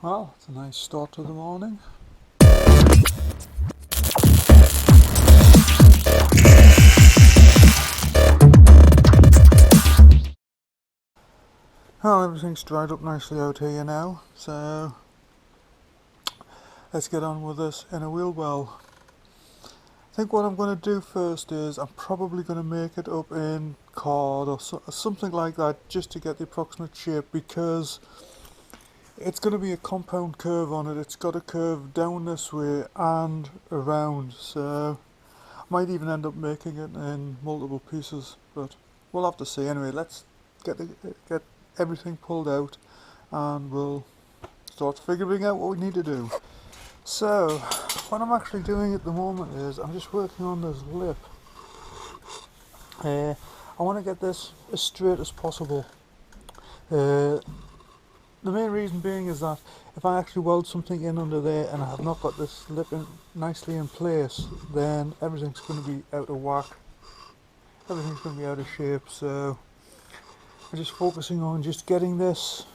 Well, it's a nice start to the morning. Well, everything's dried up nicely out here now, so let's get on with this inner wheel well. I think what I'm going to do first is I'm probably going to make it up in card or something like that, just to get the approximate shape, because it's going to be a compound curve on it. It's got a curve down this way and around, so I might even end up making it in multiple pieces, but we'll have to see. Anyway, let's get everything pulled out and we'll start figuring out what we need to do. So what I'm actually doing at the moment is I'm just working on this lip. I want to get this as straight as possible. The main reason being is that if I actually weld something in under there and I have not got this lip nicely in place, then everything's going to be out of whack. Everything's going to be out of shape, so I'm just focusing on just getting this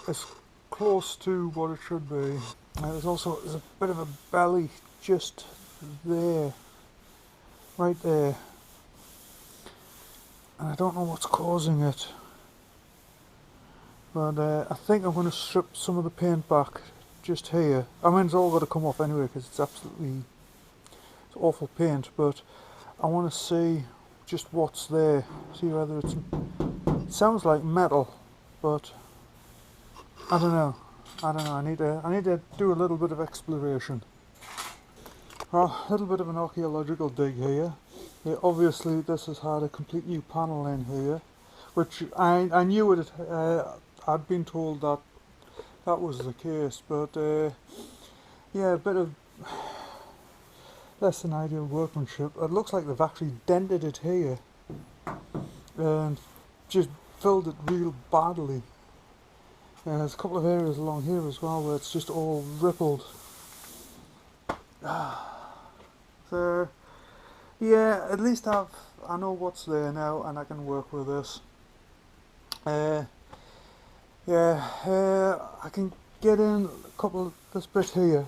as close to what it should be. There's a bit of a belly just there, right there, and I don't know what's causing it, but I think I'm going to strip some of the paint back just here. I mean, it's all got to come off anyway because it's it's awful paint, but I want to see just what's there, see whether it sounds like metal, but I don't know. I need to do a little bit of exploration. Well, a little bit of an archaeological dig here. Obviously this has had a complete new panel in here, which I knew it. I'd been told that was the case, but yeah, a bit of less than ideal workmanship. It looks like they've actually dented it here and just filled it real badly. There's a couple of areas along here as well where it's just all rippled. So yeah, at least I know what's there now and I can work with this. I can get in a couple of this bit here.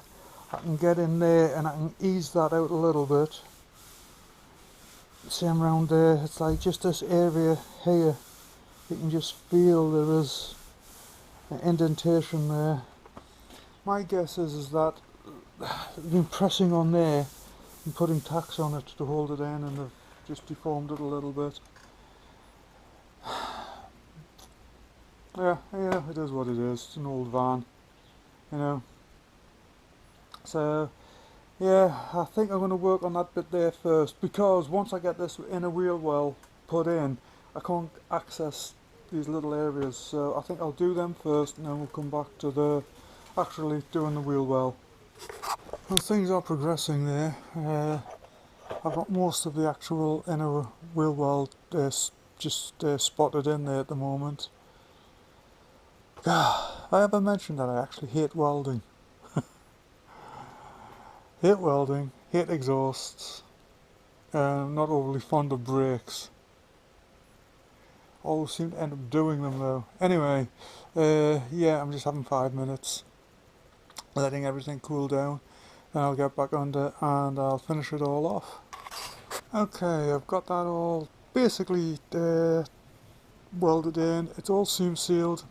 I can get in there and I can ease that out a little bit. Same around there, it's like just this area here, you can just feel there is an indentation there. My guess is that they've been pressing on there and putting tacks on it to hold it in, and they've just deformed it a little bit. Yeah, it is what it is. It's an old van, you know. So yeah, I think I'm going to work on that bit there first, because once I get this inner wheel well put in, I can't access these little areas, so I think I'll do them first and then we'll come back to the actually doing the wheel well. Well, things are progressing there. I've got most of the actual inner wheel well just spotted in there at the moment. I haven't mentioned that I actually hate welding. Hate welding, hate exhausts, not overly fond of brakes. Always seem to end up doing them though. Anyway, yeah, I'm just having 5 minutes, letting everything cool down, then I'll get back under and I'll finish it all off. Okay, I've got that all basically welded in, it's all seam sealed,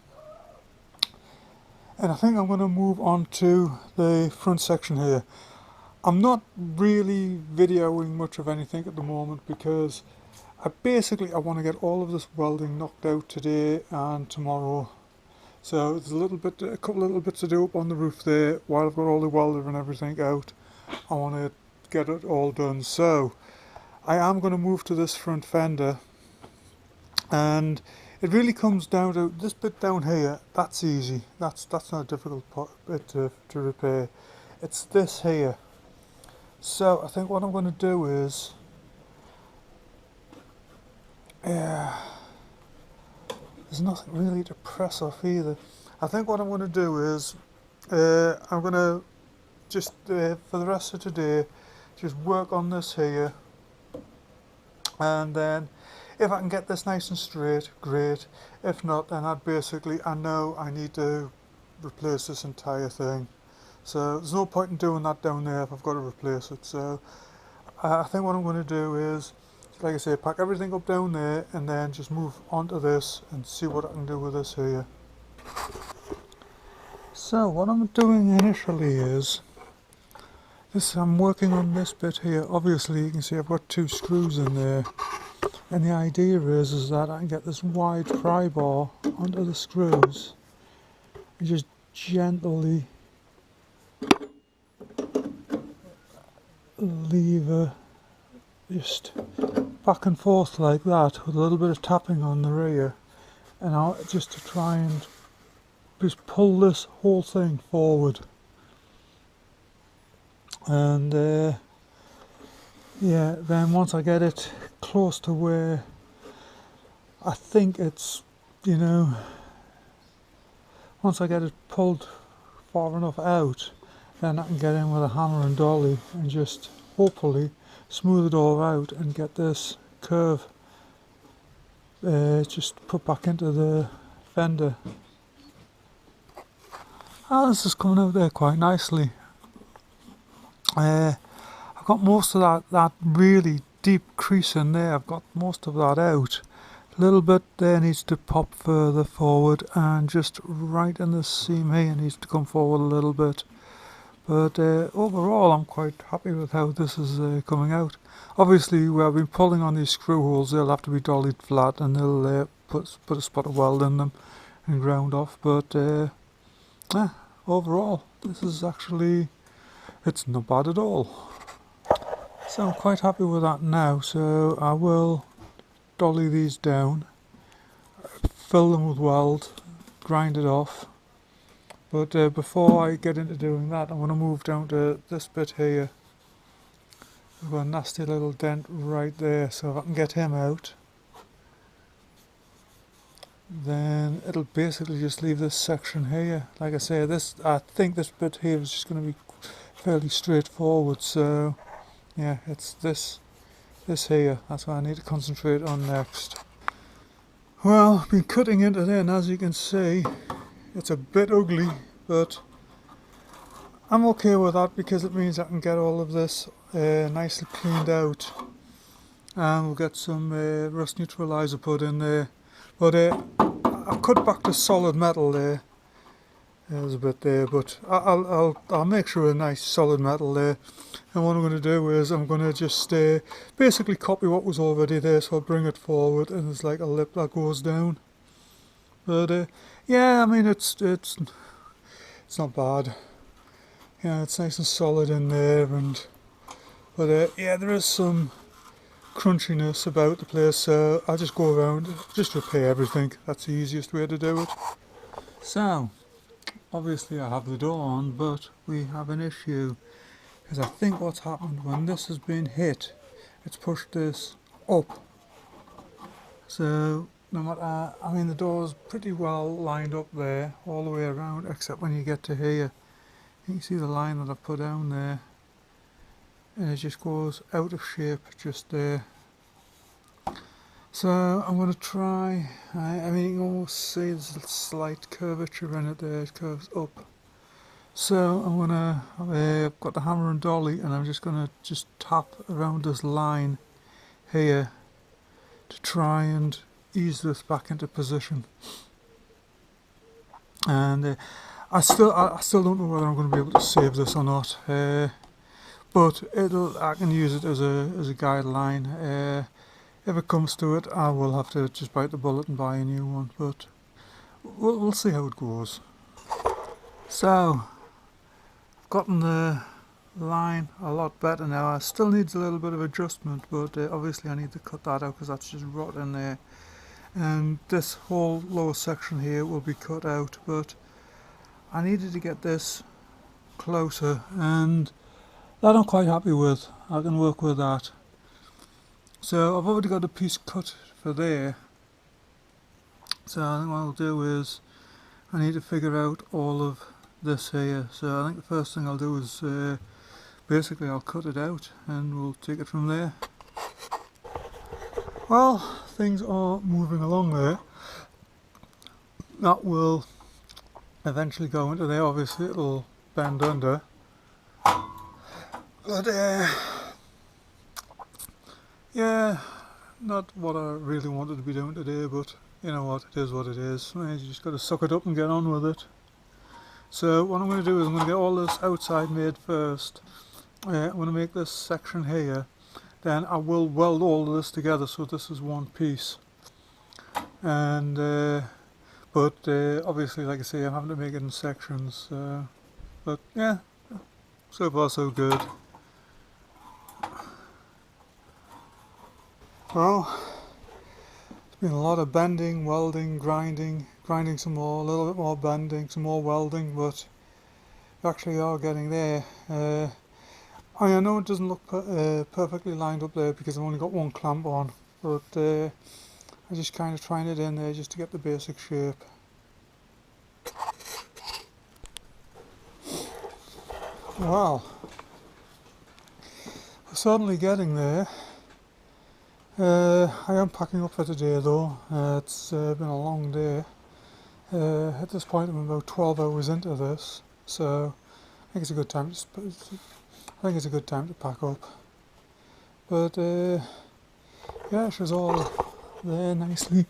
and I think I'm going to move on to the front section here. I'm not really videoing much of anything at the moment because I want to get all of this welding knocked out today and tomorrow. So there's a couple little bits to do up on the roof there. While I've got all the welder and everything out, I want to get it all done. So I am going to move to this front fender, and it really comes down to this bit down here. That's easy. That's not a difficult bit to repair. It's this here. So I think what I'm going to do is, there's nothing really to press off either. I think what I'm going to do is, I'm going to just, for the rest of today, just work on this here, and then if I can get this nice and straight, great. If not, then I know I need to replace this entire thing. So there's no point in doing that down there if I've got to replace it. So I think what I'm going to do is, like I say, pack everything up down there and then just move onto this and see what I can do with this here. So what I'm doing initially is, I'm working on this bit here. Obviously you can see I've got 2 screws in there, and the idea is that I can get this wide pry bar onto the screws and just gently lever just back and forth like that with a little bit of tapping on the rear, and I'll just to try and just pull this whole thing forward. And yeah, then once I get it close to where I think it's, you know, once I get it pulled far enough out, then I can get in with a hammer and dolly and just hopefully smooth it all out and get this curve just put back into the fender. Oh, this is coming out there quite nicely. I've got most of that really deep crease in there, I've got most of that out. A little bit there needs to pop further forward, and just right in the seam here needs to come forward a little bit. But overall I'm quite happy with how this is coming out. Obviously where I've been pulling on these screw holes, they'll have to be dollied flat and they'll put a spot of weld in them and ground off. But overall this is actually, it's not bad at all. So I'm quite happy with that now, so I will dolly these down, fill them with weld, grind it off. But before I get into doing that, I'm going to move down to this bit here. I've got a nasty little dent right there, so if I can get him out, then it'll basically just leave this section here. Like I say, I think this bit here is just going to be fairly straightforward, so yeah, it's this here, that's what I need to concentrate on next. Well, I've been cutting into there, and as you can see, it's a bit ugly, but I'm okay with that because it means I can get all of this nicely cleaned out, and we'll get some rust neutralizer put in there. But I've cut back to solid metal there. There's a bit there, but I'll make sure a nice solid metal there. And what I'm going to do is I'm going to just basically copy what was already there, so I'll bring it forward and there's like a lip that goes down. But yeah, I mean it's not bad. Yeah, it's nice and solid in there, but yeah, there is some crunchiness about the place, so I'll just go around, just repair everything. That's the easiest way to do it. So obviously I have the door on, but we have an issue, because I think what's happened when this has been hit, it's pushed this up. So no matter, I mean the door's pretty well lined up there all the way around, except when you get to here, you can see the line that I've put down there, and it just goes out of shape just there. So I'm going to try, I mean you can almost see there's a slight curvature in it there, it curves up. So I'm going to, I've got the hammer and dolly, and I'm just going to just tap around this line here to try and ease this back into position. And I still don't know whether I'm going to be able to save this or not, but I can use it as a guideline. If it comes to it, I will have to just bite the bullet and buy a new one, but we'll see how it goes. So I've gotten the line a lot better now. It still needs a little bit of adjustment, but obviously I need to cut that out because that's just rot in there. And this whole lower section here will be cut out, but I needed to get this closer, and that I'm quite happy with. I can work with that. So I've already got a piece cut for there, so I think what I'll do is I need to figure out all of this here. So I think the first thing I'll do is basically I'll cut it out and we'll take it from there. Well, things are moving along there. That will eventually go into there. Obviously it'll bend under, but yeah, not what I really wanted to be doing today, but you know what, it is what it is. You just got to suck it up and get on with it. So what I'm going to do is I'm going to get all this outside made first. I'm going to make this section here, then I will weld all of this together so this is one piece. And but obviously, like I say, I'm having to make it in sections. But yeah, so far so good. Well, it's been a lot of bending, welding, grinding some more, a little bit more bending, some more welding, but we actually are getting there. I know it doesn't look perfectly lined up there because I've only got one clamp on, but I'm just kind of trying it in there just to get the basic shape. Well, we're certainly getting there. I am packing up for today though. It's been a long day. At this point I'm about 12 hours into this, so I think it's a good time to pack up. But yeah, she's all there nicely,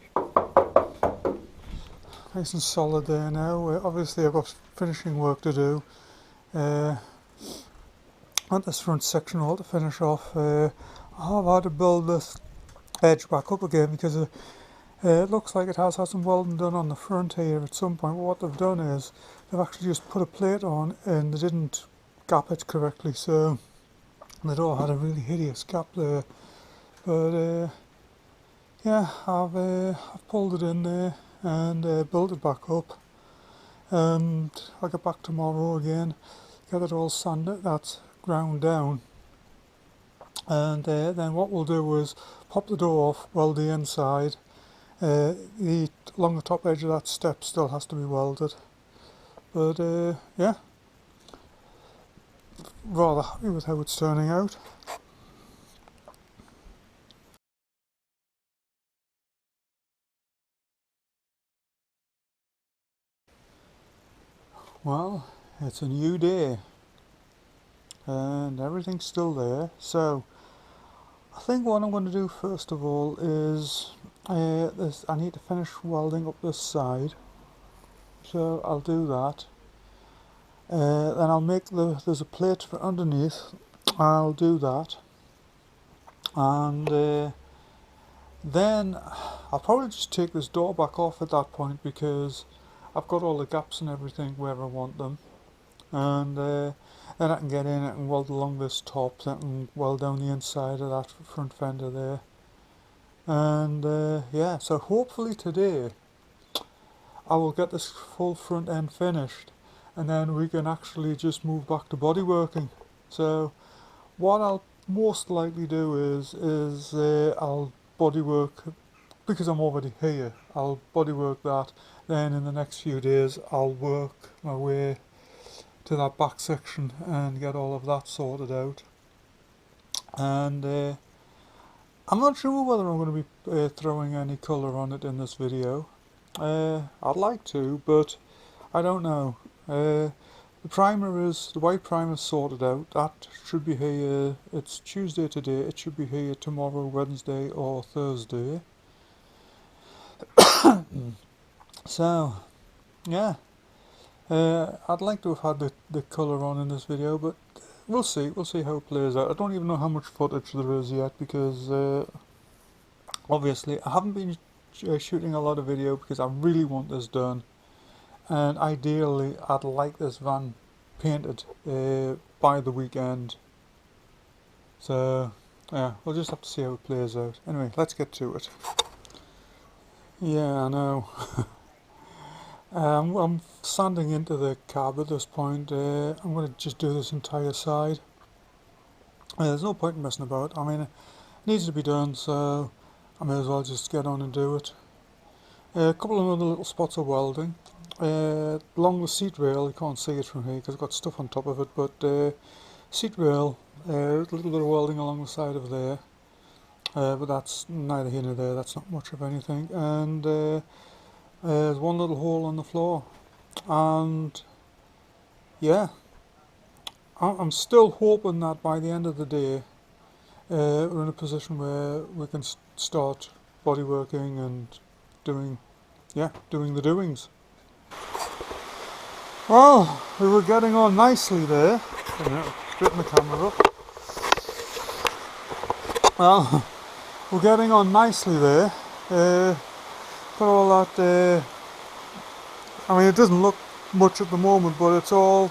nice and solid there now. Obviously I've got finishing work to do. On this front section all to finish off. I have had to build this edge back up again because it looks like it has had some welding done on the front here at some point, but what they've done is they've actually just put a plate on and they didn't gap it correctly, so the door had a really hideous gap there. But yeah, I've pulled it in there and built it back up, and I'll get back tomorrow again, get it all sanded, that's ground down, and then what we'll do is pop the door off, weld the inside. Along the top edge of that step still has to be welded, but yeah, rather happy with how it's turning out. Well, it's a new day and everything's still there, so I think what I'm going to do first of all is I need to finish welding up this side, so I'll do that. Then I'll make there's a plate for underneath, I'll do that, and then I'll probably just take this door back off at that point because I've got all the gaps and everything where I want them, and then I can get in it and weld along this top, then I can weld down the inside of that front fender there. And yeah, so hopefully today I will get this full front end finished and then we can actually just move back to bodyworking. So what I'll most likely do is I'll bodywork, because I'm already here, I'll bodywork that, then in the next few days I'll work my way to that back section and get all of that sorted out. And I'm not sure whether I'm going to be throwing any colour on it in this video. I'd like to, but I don't know. The white primer is sorted out. That should be here, it's Tuesday today, it should be here tomorrow, Wednesday or Thursday. So, yeah. I'd like to have had the colour on in this video, but we'll see how it plays out. I don't even know how much footage there is yet because obviously I haven't been shooting a lot of video because I really want this done, and ideally I'd like this van painted by the weekend. So yeah, we'll just have to see how it plays out. Anyway, let's get to it. Yeah, I know. I'm sanding into the cab at this point. I'm going to just do this entire side. There's no point in messing about. I mean, it needs to be done, so I may as well just get on and do it. A couple of other little spots of welding. Along the seat rail, you can't see it from here because I've got stuff on top of it, but seat rail, a little bit of welding along the side of there. But that's neither here nor there, that's not much of anything. And there's one little hole on the floor, and yeah, I'm still hoping that by the end of the day we're in a position where we can start bodyworking and doing the doings. Well, we were getting on nicely there. Straighten the camera up. Well, we're getting on nicely there. Got all that. I mean, it doesn't look much at the moment, but it's all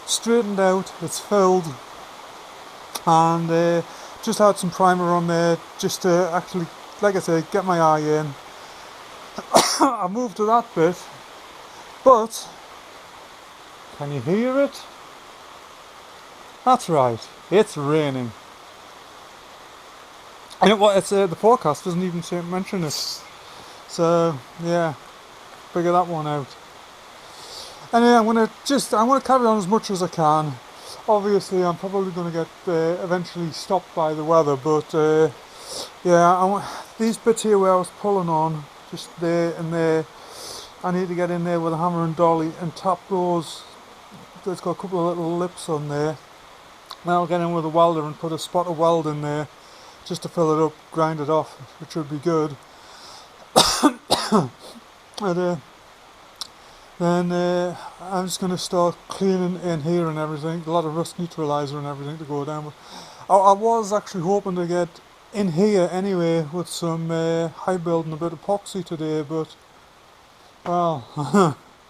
straightened out. It's filled, and just had some primer on there just to actually, like I said, get my eye in. I moved to that bit, but can you hear it? That's right, it's raining. And it's the forecast doesn't even mention it. So yeah, figure that one out. Anyway, I'm gonna carry on as much as I can. Obviously, I'm probably going to get eventually stopped by the weather, but yeah, these bits here where I was pulling on, just there and there, I need to get in there with a hammer and dolly and tap those. It's got a couple of little lips on there. Then I'll get in with a welder and put a spot of weld in there just to fill it up, grind it off, which should be good. And then I'm just going to start cleaning in here and everything. A lot of rust neutralizer and everything to go down with. I was actually hoping to get in here anyway with some high build and a bit of epoxy today, but well,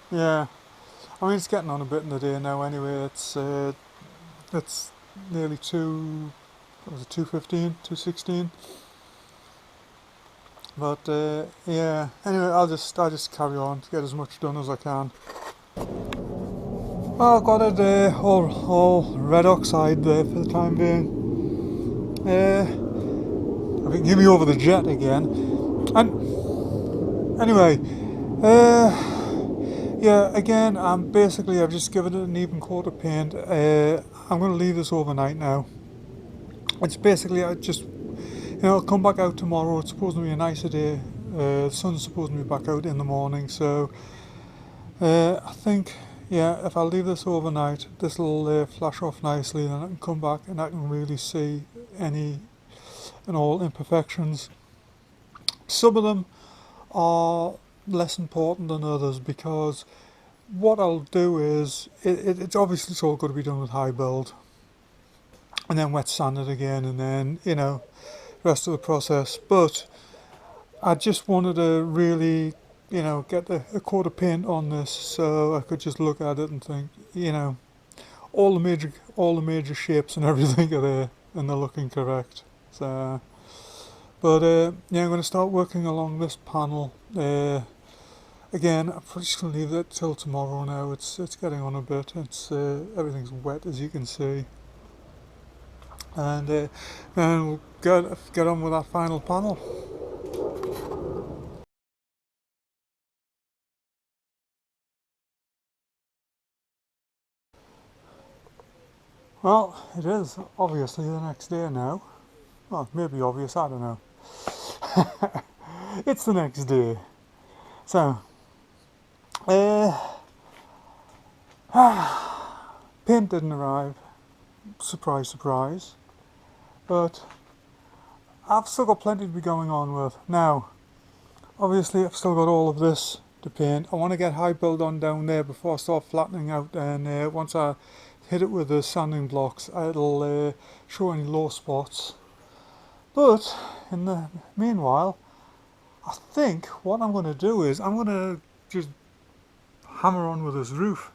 yeah. I mean, it's getting on a bit in the day now anyway. It's nearly 2:15, 2:16. But yeah, anyway, I'll just carry on to get as much done as I can. Well, I've got it all red oxide there for the time being. I think give me over the jet again. And anyway, yeah, again, I've just given it an even coat of paint. I'm going to leave this overnight now. It's basically I'll come back out tomorrow. It's supposed to be a nicer day. The sun's supposed to be back out in the morning, so I think, yeah, if I leave this overnight, this will flash off nicely, then I can come back and I can really see any and all imperfections. Some of them are less important than others, because what I'll do is, it's obviously it's all got to be done with high build, and then wet sand it again, and then, rest of the process. But I just wanted to really, get a coat of paint on this, so I could just look at it and think, all the major shapes and everything are there, and they're looking correct. So, but yeah, I'm going to start working along this panel. Again, I'm just going to leave it till tomorrow now. It's getting on a bit. It's everything's wet, as you can see. And then we'll get on with that final panel. Well, it is obviously the next day now. Well, maybe obvious, I don't know. It's the next day. So, paint didn't arrive. Surprise, surprise. But I've still got plenty to be going on with. Now, obviously I've still got all of this to paint. I want to get high build on down there before I start flattening out, and once I hit it with the sanding blocks, it'll show any low spots. But in the meanwhile, I think what I'm going to do is I'm going to just hammer on with this roof.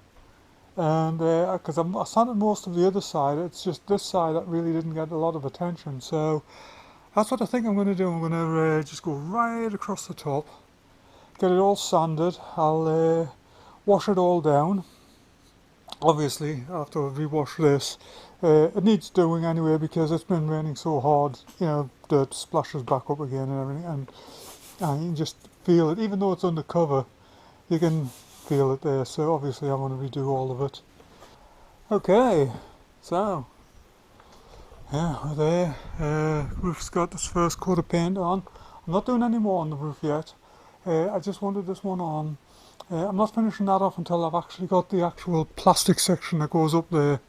And because I sanded most of the other side, it's just this side that really didn't get a lot of attention. So that's what I think I'm going to do. I'm going to just go right across the top, get it all sanded. I'll wash it all down. Obviously, after I rewash this, it needs doing anyway, because it's been raining so hard. Dirt splashes back up again and everything, and you can just feel it. Even though it's undercover, you can feel it there. So obviously I want to redo all of it. Okay, so yeah, we're there. Roof's got this first coat of paint on. I'm not doing any more on the roof yet. I just wanted this one on I'm not finishing that off until I've actually got the actual plastic section that goes up there,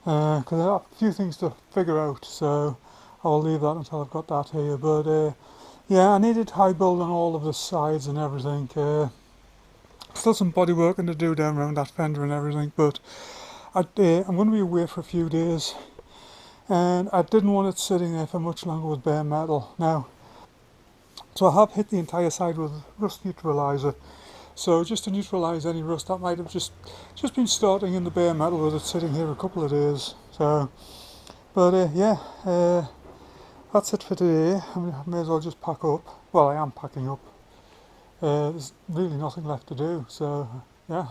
because I have a few things to figure out, so I'll leave that until I've got that here. But yeah, I needed high build on all of the sides and everything. Still some body working to do down around that fender and everything, but I'm going to be away for a few days, and I didn't want it sitting there for much longer with bare metal. Now, so I have hit the entire side with rust neutralizer, so just to neutralise any rust that might have just been starting in the bare metal with it sitting here a couple of days. So, but yeah, that's it for today. I may as well just pack up. Well, I am packing up. There's really nothing left to do, so yeah,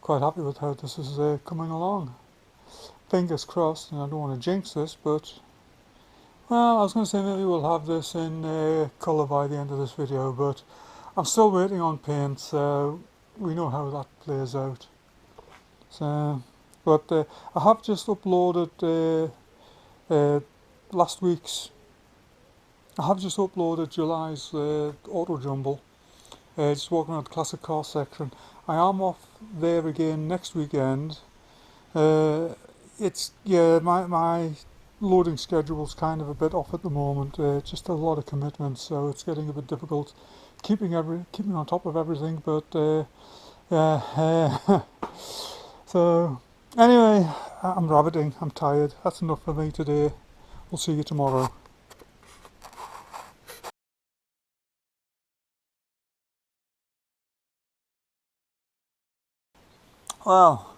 quite happy with how this is coming along. Fingers crossed, and I don't want to jinx this, but well, I was going to say maybe we'll have this in colour by the end of this video, but I'm still waiting on paint, so we know how that plays out. So, but I have just uploaded last week's. I have just uploaded July's auto jumble. Just walking around the classic car section. I am off there again next weekend. It's my loading schedule's kind of a bit off at the moment. Just a lot of commitments, so it's getting a bit difficult keeping on top of everything. But yeah, so anyway, I'm rabbiting. I'm tired. That's enough for me today. We'll see you tomorrow. Well,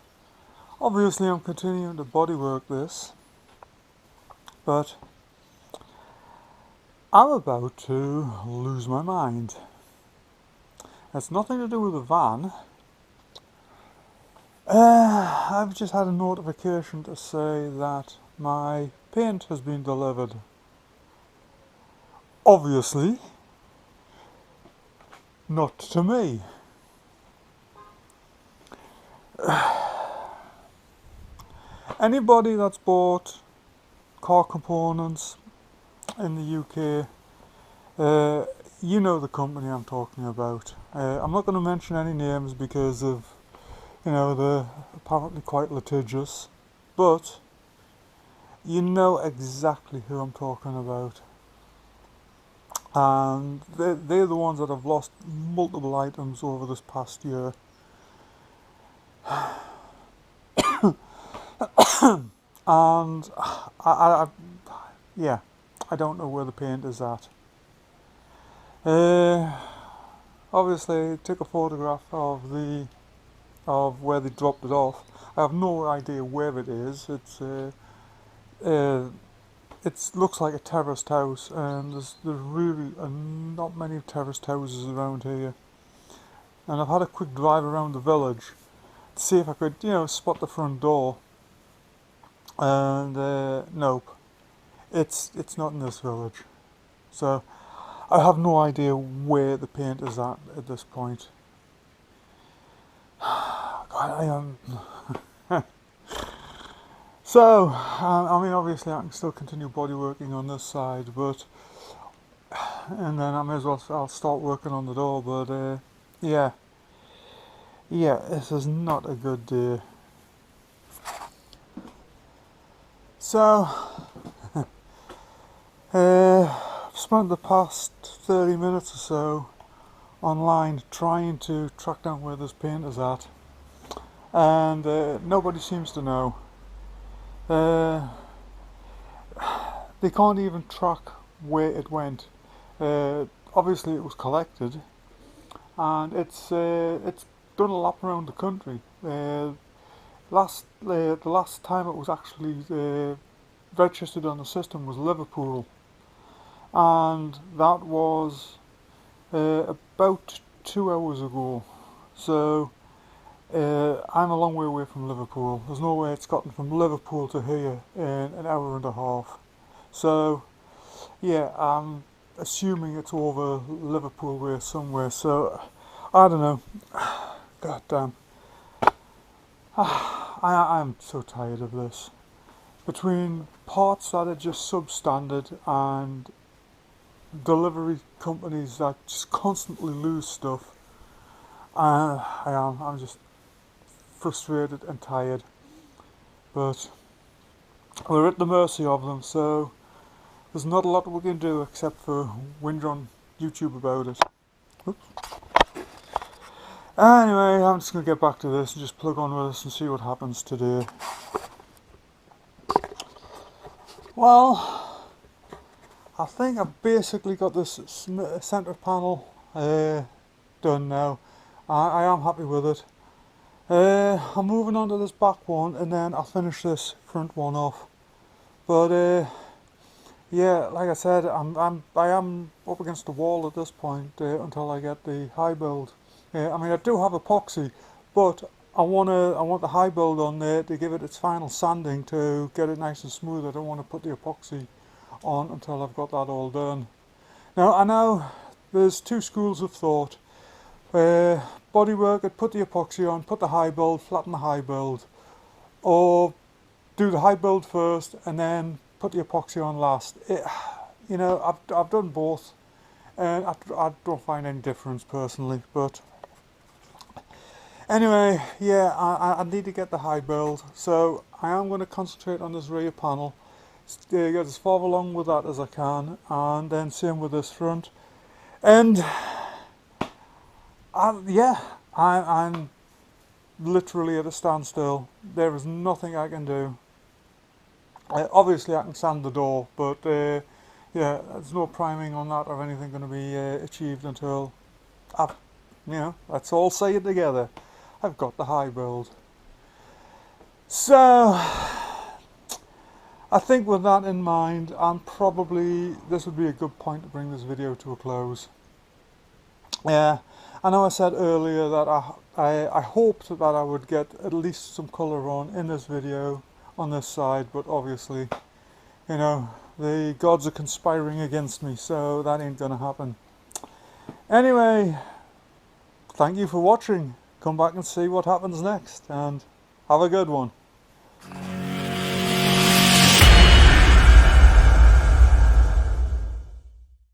obviously I'm continuing to bodywork this, but I'm about to lose my mind. It's nothing to do with the van. I've just had a notification to say that my paint has been delivered. Obviously, not to me. Anybody that's bought car components in the UK, you know the company I'm talking about. I'm not going to mention any names because of, they're apparently quite litigious, but you know exactly who I'm talking about. And they're the ones that have lost multiple items over this past year. And I don't know where the paint is at. Obviously, took a photograph of where they dropped it off. I have no idea where it is. It looks like a terraced house, and there's really not many terraced houses around here. And I've had a quick drive around the village to see if I could, spot the front door. And nope, it's not in this village. So I have no idea where the paint is at this point. God, I am. So, obviously I can still continue bodyworking on this side, but, and then I may as well, I'll start working on the door, but, yeah, this is not a good day. So, I've spent the past 30 minutes or so online trying to track down where this paint is at, and nobody seems to know. They can't even track where it went. Obviously it was collected, and it's done a lap around the country. The last time it was actually registered on the system was Liverpool, and that was about 2 hours ago. So I'm a long way away from Liverpool. There's no way it's gotten from Liverpool to here in an hour and a half. So yeah, I'm assuming it's over Liverpool way somewhere. So I don't know. God damn. I'm so tired of this. Between parts that are just substandard and delivery companies that just constantly lose stuff, I'm just frustrated and tired, but we're at the mercy of them, so there's not a lot we can do except for whinge on YouTube about it. Oops. Anyway, I'm just going to get back to this and just plug on with this and see what happens today. Well, I think I've basically got this centre panel done now. I am happy with it. I'm moving on to this back one and then I'll finish this front one off. But yeah, like I said, I am up against the wall at this point until I get the high build. I mean, I do have epoxy, but I want the high build on there to give it its final sanding to get it nice and smooth. I don't want to put the epoxy on until I've got that all done. Now I know there's two schools of thought. Bodywork, I'd put the epoxy on, put the high build, flatten the high build, or do the high build first and then put the epoxy on last. You know, I've done both, and I don't find any difference personally. But anyway, yeah, I need to get the high build, so I am going to concentrate on this rear panel, get as far along with that as I can, and then same with this front. And yeah, I'm literally at a standstill. There is nothing I can do. Obviously I can sand the door, but yeah, there's no priming on that or anything going to be achieved until I've, you know, let's all say it together, I've got the high build. So I think with that in mind, this would be a good point to bring this video to a close. Yeah, I know I said earlier that I hoped that I would get at least some colour on in this video on this side, but obviously, you know, the gods are conspiring against me, so that ain't gonna happen. Anyway, thank you for watching. Come back and see what happens next, and have a good one.